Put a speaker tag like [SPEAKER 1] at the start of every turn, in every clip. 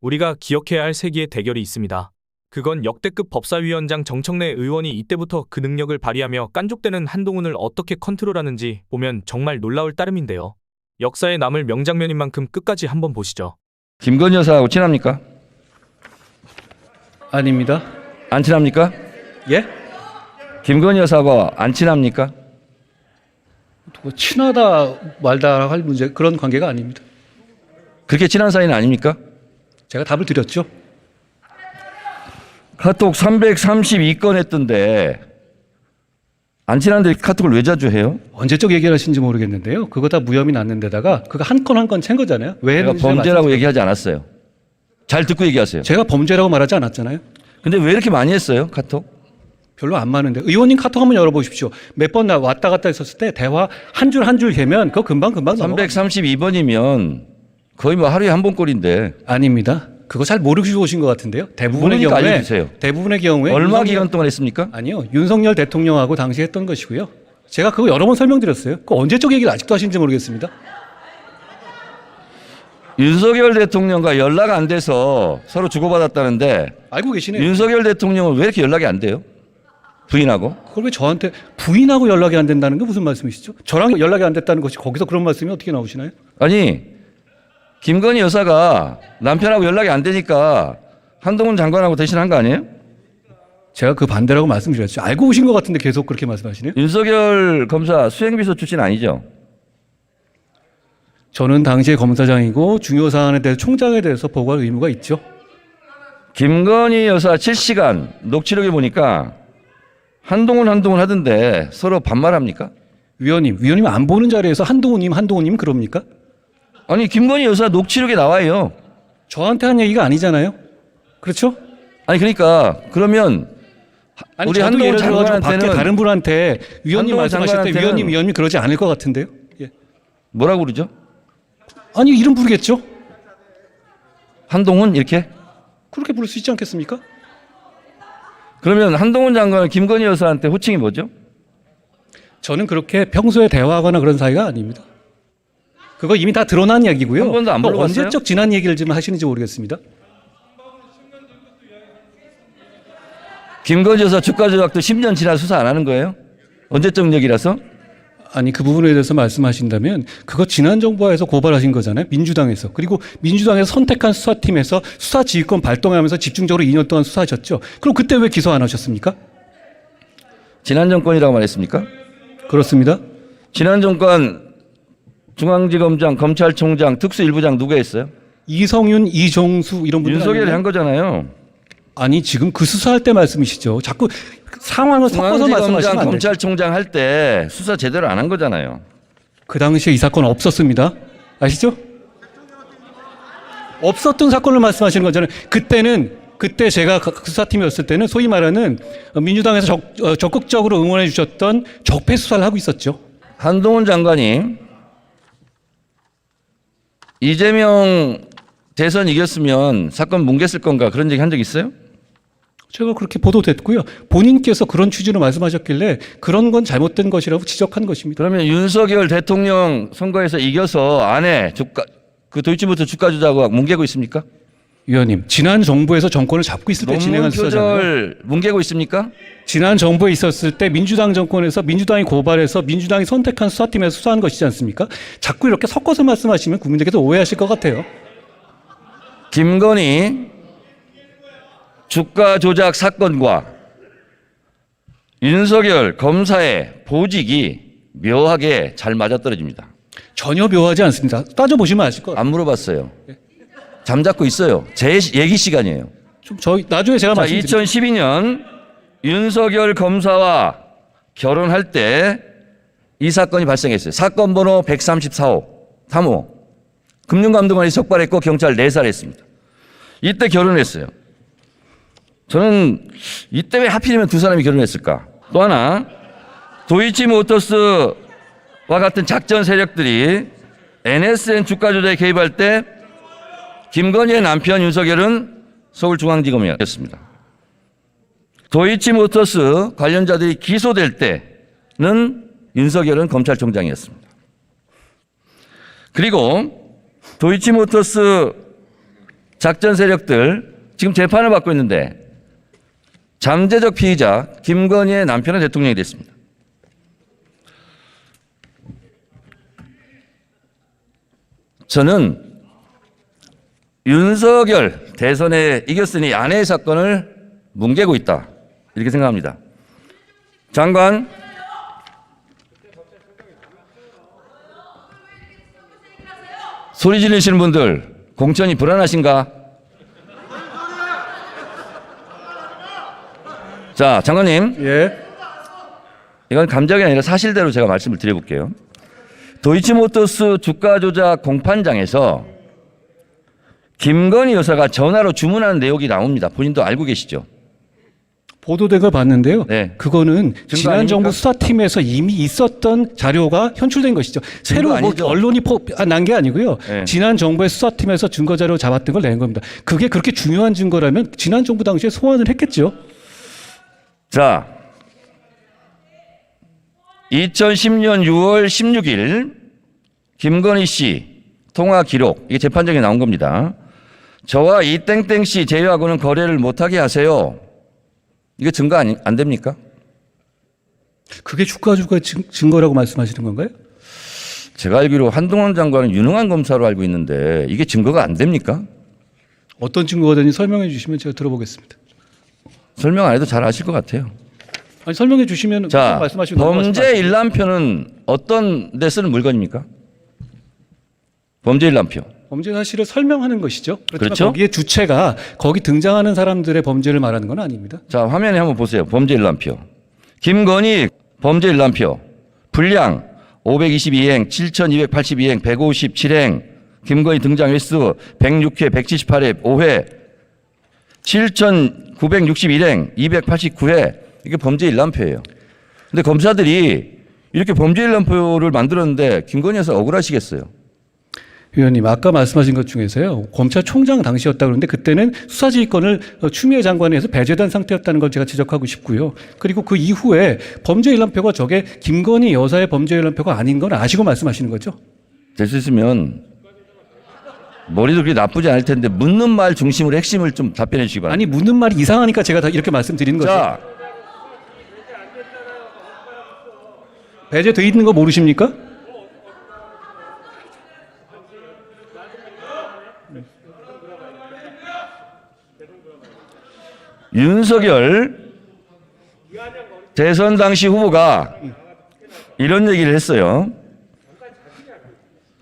[SPEAKER 1] 우리가 기억해야 할 세기의 대결이 있습니다. 그건 역대급 법사위원장 정청래 의원이 이때부터 그 능력을 발휘하며 깐족대는 한동훈을 어떻게 컨트롤하는지 보면 정말 놀라울 따름인데요. 역사에 남을 명장면인 만큼 끝까지 한번 보시죠.
[SPEAKER 2] 김건희 여사하고 친합니까?
[SPEAKER 3] 아닙니다.
[SPEAKER 2] 안 친합니까?
[SPEAKER 3] 예?
[SPEAKER 2] 김건희 여사하고 안 친합니까?
[SPEAKER 3] 뭐 친하다 말다 할 문제 그런 관계가 아닙니다.
[SPEAKER 2] 그렇게 친한 사이는 아닙니까?
[SPEAKER 3] 제가 답을 드렸죠.
[SPEAKER 2] 카톡 332건 했던데 안 친한데 카톡을 왜 자주 해요?
[SPEAKER 3] 언제적 얘기를 하신지 모르겠는데요. 그거 다 무혐의 났는 데다가 그거 한 건 한 건 챈 거잖아요. 왜
[SPEAKER 2] 제가
[SPEAKER 3] 했는지 잘
[SPEAKER 2] 범죄라고
[SPEAKER 3] 말씀드려요.
[SPEAKER 2] 얘기하지 않았어요. 잘 듣고 얘기하세요.
[SPEAKER 3] 제가 범죄라고 말하지 않았잖아요.
[SPEAKER 2] 근데 왜 이렇게 많이 했어요? 카톡?
[SPEAKER 3] 별로 안 많은데. 의원님 카톡 한번 열어보십시오. 몇 번 왔다 갔다 했었을 때 대화 한 줄 한 줄 개면 그거 금방 넘어가.
[SPEAKER 2] 332번이면 거의 뭐 하루에 한 번 꼴인데
[SPEAKER 3] 아닙니다. 그거 잘 모르시고 오신 것 같은데요. 대부분의
[SPEAKER 2] 모르니까
[SPEAKER 3] 경우에
[SPEAKER 2] 알려주세요.
[SPEAKER 3] 대부분의 경우에
[SPEAKER 2] 얼마
[SPEAKER 3] 윤석열-
[SPEAKER 2] 기간 동안 했습니까?
[SPEAKER 3] 아니요. 윤석열 대통령하고 당시 했던 것이고요. 제가 그거 여러 번 설명드렸어요. 그 언제적 얘기를 아직도 하시는지 모르겠습니다.
[SPEAKER 2] 윤석열 대통령과 연락 안 돼서 서로 주고받았다는데
[SPEAKER 3] 알고 계시네요.
[SPEAKER 2] 윤석열 대통령은 왜 이렇게 연락이 안 돼요? 부인하고?
[SPEAKER 3] 그걸 왜 저한테 부인하고 연락이 안 된다는 게 무슨 말씀이시죠? 저랑 연락이 안 됐다는 것이 거기서 그런 말씀이 어떻게 나오시나요?
[SPEAKER 2] 아니 김건희 여사가 남편하고 연락이 안 되니까 한동훈 장관하고 대신한 거 아니에요?
[SPEAKER 3] 제가 그 반대라고 말씀드렸죠. 알고 오신 것 같은데 계속 그렇게 말씀하시네요.
[SPEAKER 2] 윤석열 검사 수행비서 출신 아니죠?
[SPEAKER 3] 저는 당시에 검사장이고 중요 사안에 대해서 총장에 대해서 보고할 의무가 있죠.
[SPEAKER 2] 김건희 여사 7시간 녹취록에 보니까 한동훈 하던데 서로 반말합니까?
[SPEAKER 3] 위원님 안 보는 자리에서 한동훈님 그럽니까?
[SPEAKER 2] 아니 김건희 여사 녹취록에 나와요.
[SPEAKER 3] 저한테 한 얘기가 아니잖아요. 그렇죠?
[SPEAKER 2] 아니 그러니까 그러면
[SPEAKER 3] 아니,
[SPEAKER 2] 우리
[SPEAKER 3] 저도
[SPEAKER 2] 한동훈
[SPEAKER 3] 예를 들어가지고 밖에
[SPEAKER 2] 장관한테는
[SPEAKER 3] 다른 분한테 위원님
[SPEAKER 2] 한동훈
[SPEAKER 3] 말씀하실 때
[SPEAKER 2] 장관한테는
[SPEAKER 3] 위원님 그러지 않을 것 같은데요. 예.
[SPEAKER 2] 뭐라고 그러죠?
[SPEAKER 3] 아니 이름 부르겠죠.
[SPEAKER 2] 한동훈 이렇게?
[SPEAKER 3] 그렇게 부를 수 있지 않겠습니까?
[SPEAKER 2] 그러면 한동훈 장관은 김건희 여사한테 호칭이 뭐죠?
[SPEAKER 3] 저는 그렇게 평소에 대화하거나 그런 사이가 아닙니다. 그거 이미 다 드러난 얘기고요.
[SPEAKER 2] 한 번도 안
[SPEAKER 3] 또
[SPEAKER 2] 물어봤어요?
[SPEAKER 3] 언제적 지난 얘기를 좀 하시는지 모르겠습니다.
[SPEAKER 2] 김건희 여사 주가 조작도 10년 지나 수사 안 하는 거예요? 언제적 얘기라서?
[SPEAKER 3] 아니 그 부분에 대해서 말씀하신다면 그거 지난 정부에서 고발하신 거잖아요. 민주당에서. 그리고 민주당에서 선택한 수사팀에서 수사지휘권 발동하면서 집중적으로 2년 동안 수사하셨죠. 그럼 그때 왜 기소 안 하셨습니까?
[SPEAKER 2] 지난 정권이라고 말했습니까?
[SPEAKER 3] 그렇습니다.
[SPEAKER 2] 지난 정권 중앙지검장, 검찰총장, 특수일부장 누가 했어요?
[SPEAKER 3] 이성윤, 이종수 이런 분들
[SPEAKER 2] 윤석열이
[SPEAKER 3] 아니에요?
[SPEAKER 2] 한 거잖아요.
[SPEAKER 3] 아니 지금 그 수사할 때 말씀이시죠. 자꾸 상황을 섞어서 말씀하시면
[SPEAKER 2] 중앙지검장,
[SPEAKER 3] 안 돼요.
[SPEAKER 2] 검찰총장 할 때 수사 제대로 안 한 거잖아요.
[SPEAKER 3] 그 당시에 이 사건 없었습니다. 아시죠? 없었던 사건을 말씀하시는 거잖아요. 그때 제가 그 수사팀이었을 때는 소위 말하는 민주당에서 적극적으로 응원해 주셨던 적폐 수사를 하고 있었죠.
[SPEAKER 2] 한동훈 장관이 이재명 대선 이겼으면 사건 뭉갰을 건가 그런 얘기 한 적 있어요?
[SPEAKER 3] 제가 그렇게 보도됐고요. 본인께서 그런 취지로 말씀하셨길래 그런 건 잘못된 것이라고 지적한 것입니다.
[SPEAKER 2] 그러면 윤석열 대통령 선거에서 이겨서 안에 그 도이치모터 주가 조작하고 뭉개고 있습니까?
[SPEAKER 3] 위원님, 지난 정부에서 정권을 잡고 있을 때 진행한
[SPEAKER 2] 논문
[SPEAKER 3] 수사잖아요.
[SPEAKER 2] 표절 뭉개고 있습니까?
[SPEAKER 3] 지난 정부에 있었을 때 민주당 정권에서 민주당이 고발해서 민주당이 선택한 수사팀에서 수사한 것이지 않습니까? 자꾸 이렇게 섞어서 말씀하시면 국민들께서 오해하실 것 같아요.
[SPEAKER 2] 김건희 주가 조작 사건과 윤석열 검사의 보직이 묘하게 잘 맞아떨어집니다.
[SPEAKER 3] 전혀 묘하지 않습니다. 따져보시면 아실 것 같아요.
[SPEAKER 2] 안 물어봤어요. 잠잡고 있어요. 제 얘기 시간이에요.
[SPEAKER 3] 나중에 제가
[SPEAKER 2] 자,
[SPEAKER 3] 말씀드릴게요.
[SPEAKER 2] 2012년 윤석열 검사와 결혼할 때 이 사건이 발생했어요. 사건 번호 134호 3호. 금융감독원이 적발했고 경찰 내살했습니다. 이때 결혼했어요. 저는 이때 왜 하필이면 두 사람이 결혼했을까? 또 하나 도이치모터스와 같은 작전 세력들이 NSN 주가 조작에 개입할 때 김건희의 남편 윤석열은 서울중앙지검이었습니다. 도이치모터스 관련자들이 기소될 때는 윤석열은 검찰총장이었습니다. 그리고 도이치모터스 작전 세력들 지금 재판을 받고 있는데 잠재적 피의자 김건희의 남편은 대통령이 됐습니다. 저는 윤석열 대선에 이겼으니 아내의 사건을 뭉개고 있다. 이렇게 생각합니다. 장관. 소리 지르시는 분들 공천이 불안하신가? 자, 장관님.
[SPEAKER 3] 예.
[SPEAKER 2] 이건 감정이 아니라 사실대로 제가 말씀을 드려볼게요. 도이치모터스 주가 조작 공판장에서 김건희 여사가 전화로 주문하는 내용이 나옵니다. 본인도 알고 계시죠?
[SPEAKER 3] 보도된 걸 봤는데요.
[SPEAKER 2] 네.
[SPEAKER 3] 그거는 지난
[SPEAKER 2] 아닙니까?
[SPEAKER 3] 정부 수사팀에서 이미 있었던 자료가 현출된 것이죠. 새로 뭐
[SPEAKER 2] 아니죠?
[SPEAKER 3] 언론이 난 게 아니고요.
[SPEAKER 2] 네.
[SPEAKER 3] 지난 정부의 수사팀에서 증거 자료 잡았던 걸 낸 겁니다. 그게 그렇게 중요한 증거라면 지난 정부 당시에 소환을 했겠죠.
[SPEAKER 2] 자, 2010년 6월 16일 김건희 씨 통화 기록, 이게 재판정에 나온 겁니다. 저와 이 땡땡 씨 제외하고는 거래를 못하게 하세요. 이거 증거 안 됩니까?
[SPEAKER 3] 그게 주가 조작 증거라고 말씀하시는 건가요?
[SPEAKER 2] 제가 알기로 한동훈 장관은 유능한 검사로 알고 있는데 이게 증거가 안 됩니까?
[SPEAKER 3] 어떤 증거가 되는지 설명해 주시면 제가 들어보겠습니다.
[SPEAKER 2] 설명 안 해도 잘 아실 것 같아요.
[SPEAKER 3] 아니, 설명해 주시면
[SPEAKER 2] 자,
[SPEAKER 3] 말씀하시면
[SPEAKER 2] 범죄 일람표는 어떤 데 쓰는 물건입니까? 범죄 일람표.
[SPEAKER 3] 범죄 사실을 설명하는 것이죠. 그렇지만
[SPEAKER 2] 그렇죠?
[SPEAKER 3] 거기에 주체가 거기 등장하는 사람들의 범죄를 말하는 건 아닙니다.
[SPEAKER 2] 자, 화면에 한번 보세요. 범죄 일람표. 김건희 범죄 일람표. 분량 522행, 7282행, 157행. 김건희 등장 횟수 106회, 178회, 5회. 7961행, 289회. 이게 범죄 일람표예요. 근데 검사들이 이렇게 범죄 일람표를 만들었는데 김건희 여사 억울하시겠어요?
[SPEAKER 3] 위원님, 아까 말씀하신 것 중에서요, 검찰총장 당시였다 그러는데 그때는 수사지휘권을 추미애 장관에 의해서 배제된 상태였다는 걸 제가 지적하고 싶고요. 그리고 그 이후에 범죄 일람표가 저게 김건희 여사의 범죄 일람표가 아닌 건 아시고 말씀하시는 거죠?
[SPEAKER 2] 될 수 있으면 머리도 그렇게 나쁘지 않을 텐데 묻는 말 중심으로 핵심을 좀 답변해 주시기 바랍니다.
[SPEAKER 3] 아니, 묻는 말이 이상하니까 제가 다 이렇게 말씀드리는 거죠.
[SPEAKER 2] 자,
[SPEAKER 3] 배제돼 있는 거 모르십니까?
[SPEAKER 2] 윤석열 대선 당시 후보가 이런 얘기를 했어요.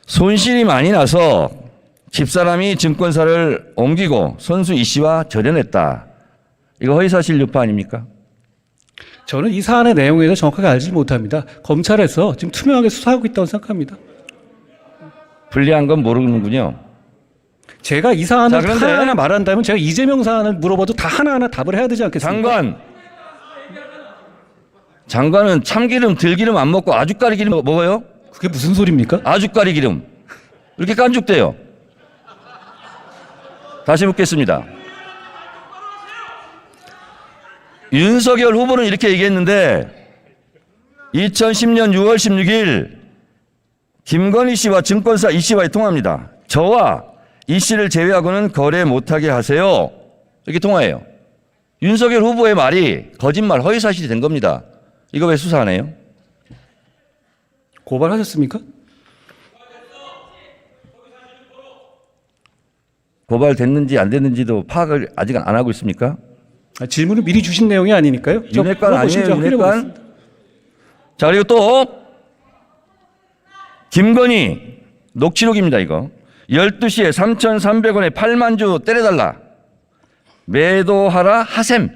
[SPEAKER 2] 손실이 많이 나서 집사람이 증권사를 옮기고 선수 이 씨와 절연했다. 이거 허위사실 유포 아닙니까?
[SPEAKER 3] 저는 이 사안의 내용에 대해서 정확하게 알지 못합니다. 검찰에서 지금 투명하게 수사하고 있다고 생각합니다.
[SPEAKER 2] 불리한 건 모르는군요.
[SPEAKER 3] 제가 이 사안을
[SPEAKER 2] 자, 그런데
[SPEAKER 3] 하나하나 말한다면 제가 이재명 사안을 물어봐도 다 하나하나 답을 해야 되지 않겠습니까?
[SPEAKER 2] 장관은 참기름, 들기름 안 먹고 아주까리 기름 먹어요?
[SPEAKER 3] 그게 무슨 소리입니까?
[SPEAKER 2] 아주까리 기름. 이렇게 깐죽대요. 다시 묻겠습니다. 윤석열 후보는 이렇게 얘기했는데 2010년 6월 16일 김건희 씨와 증권사 이 씨와의 통화입니다. 저와 이 씨를 제외하고는 거래 못하게 하세요. 이렇게 통화해요. 윤석열 후보의 말이 거짓말, 허위사실이 된 겁니다. 이거 왜 수사 안 해요?
[SPEAKER 3] 고발하셨습니까?
[SPEAKER 2] 고발됐는지 안 됐는지도 파악을 아직 안 하고 있습니까?
[SPEAKER 3] 질문을 미리 주신 내용이 아니니까요.
[SPEAKER 2] 윤핵관 아니에요, 윤핵관?
[SPEAKER 3] 확인해보겠습니다.
[SPEAKER 2] 자, 그리고 또 김건희 녹취록입니다, 이거. 12시에 3,300원에 8만 주 때려달라. 매도하라 하셈.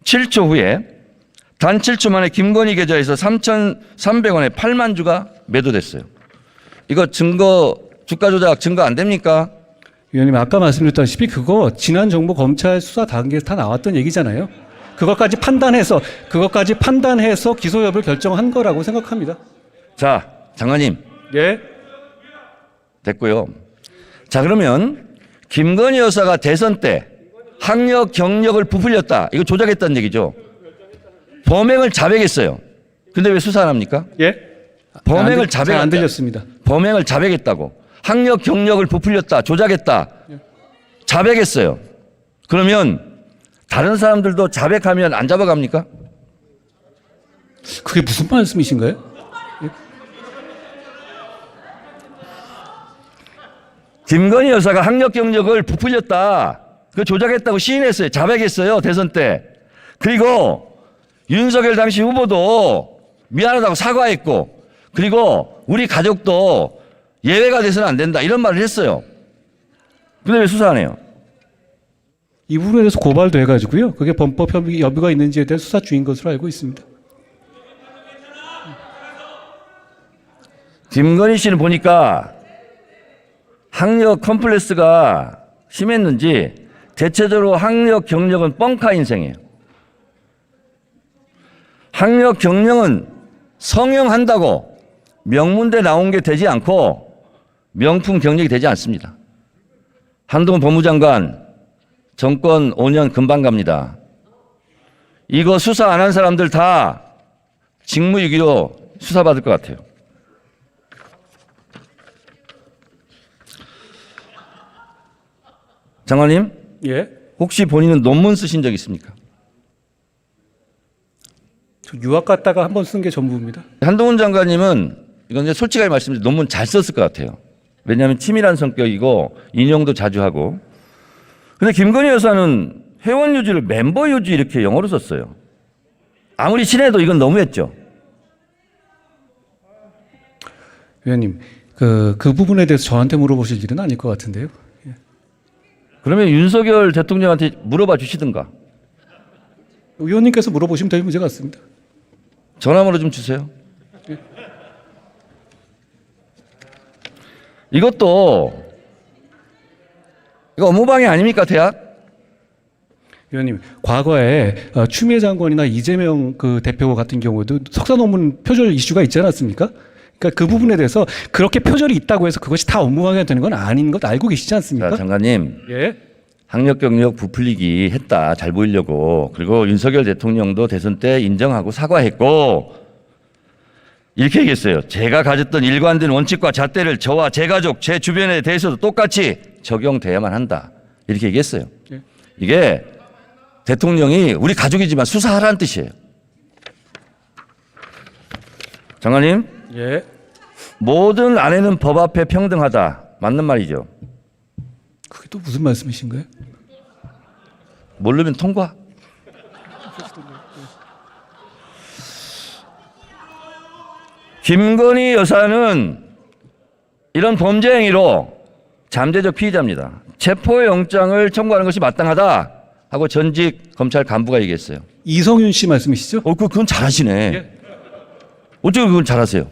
[SPEAKER 2] 7초 후에 단 7초 만에 김건희 계좌에서 3,300원에 8만 주가 매도됐어요. 이거 증거, 주가 조작 증거 안 됩니까?
[SPEAKER 3] 위원님, 아까 말씀드렸다시피 그거 지난 정부 검찰 수사 단계에서 다 나왔던 얘기잖아요. 그것까지 판단해서 기소 여부를 결정한 거라고 생각합니다.
[SPEAKER 2] 자, 장관님.
[SPEAKER 3] 예.
[SPEAKER 2] 됐고요. 자, 그러면 김건희 여사가 대선 때 학력 경력을 부풀렸다. 이거 조작했다는 얘기죠. 범행을 자백했어요. 근데 왜 수사 안 합니까?
[SPEAKER 3] 예?
[SPEAKER 2] 범행을
[SPEAKER 3] 잘
[SPEAKER 2] 자백했다.
[SPEAKER 3] 안 들렸습니다.
[SPEAKER 2] 범행을 자백했다고. 학력 경력을 부풀렸다. 조작했다. 자백했어요. 그러면 다른 사람들도 자백하면 안 잡아갑니까?
[SPEAKER 3] 그게 무슨 말씀이신가요?
[SPEAKER 2] 김건희 여사가 학력 경력을 부풀렸다. 그 조작했다고 시인했어요. 자백했어요. 대선 때. 그리고 윤석열 당시 후보도 미안하다고 사과했고, 그리고 우리 가족도 예외가 돼서는 안 된다. 이런 말을 했어요. 근데 왜 수사 안 해요?
[SPEAKER 3] 이 부분에 대해서 고발도 해가지고요. 그게 범법 여부가 있는지에 대한 수사 중인 것으로 알고 있습니다.
[SPEAKER 2] 김건희 씨는 보니까 학력 컴플렉스가 심했는지 대체적으로 학력 경력은 뻥카 인생이에요. 학력 경력은 성형한다고 명문대 나온 게 되지 않고 명품 경력이 되지 않습니다. 한동훈 법무장관 정권 5년 금방 갑니다. 이거 수사 안 한 사람들 다 직무유기로 수사받을 것 같아요. 장관님,
[SPEAKER 3] 예.
[SPEAKER 2] 혹시 본인은 논문 쓰신 적 있습니까?
[SPEAKER 3] 저 유학 갔다가 한 번 쓴 게 전부입니다.
[SPEAKER 2] 한동훈 장관님은 이건 이제 솔직하게 말씀드리면 논문 잘 썼을 것 같아요. 왜냐하면 치밀한 성격이고 인용도 자주 하고. 근데 김건희 여사는 회원 유지를 멤버 유지 이렇게 영어로 썼어요. 아무리 친해도 이건 너무했죠.
[SPEAKER 3] 위원님, 그 부분에 대해서 저한테 물어보실 일은 아닐 것 같은데요.
[SPEAKER 2] 그러면 윤석열 대통령한테 물어봐 주시든가.
[SPEAKER 3] 위원님께서 물어보시면 될 문제 같습니다.
[SPEAKER 2] 전화번호 좀 주세요. 이것도 이거 업무방해 아닙니까, 대학?
[SPEAKER 3] 위원님, 과거에 추미애 장관이나 이재명 그 대표 같은 경우도 석사 논문 표절 이슈가 있지 않았습니까? 그러니까 그 부분에 대해서 그렇게 표절이 있다고 해서 그것이 다 업무방해가 되는 건 아닌 것 알고 계시지 않습니까?
[SPEAKER 2] 자, 장관님.
[SPEAKER 3] 예.
[SPEAKER 2] 학력 경력 부풀리기 했다. 잘 보이려고. 그리고 윤석열 대통령도 대선 때 인정하고 사과했고 이렇게 얘기했어요. 제가 가졌던 일관된 원칙과 잣대를 저와 제 가족, 제 주변에 대해서도 똑같이 적용돼야만 한다. 이렇게 얘기했어요.
[SPEAKER 3] 예.
[SPEAKER 2] 이게 대통령이 우리 가족이지만 수사하라는 뜻이에요. 장관님,
[SPEAKER 3] 예.
[SPEAKER 2] 모든 아내는 법 앞에 평등하다. 맞는 말이죠.
[SPEAKER 3] 그게 또 무슨 말씀이신가요?
[SPEAKER 2] 모르면 통과. 김건희 여사는 이런 범죄 행위로 잠재적 피의자입니다. 체포영장을 청구하는 것이 마땅하다 하고 전직 검찰 간부가 얘기했어요.
[SPEAKER 3] 이성윤 씨 말씀이시죠?
[SPEAKER 2] 그건 잘하시네.
[SPEAKER 3] 예.
[SPEAKER 2] 어떻게 그건 잘하세요?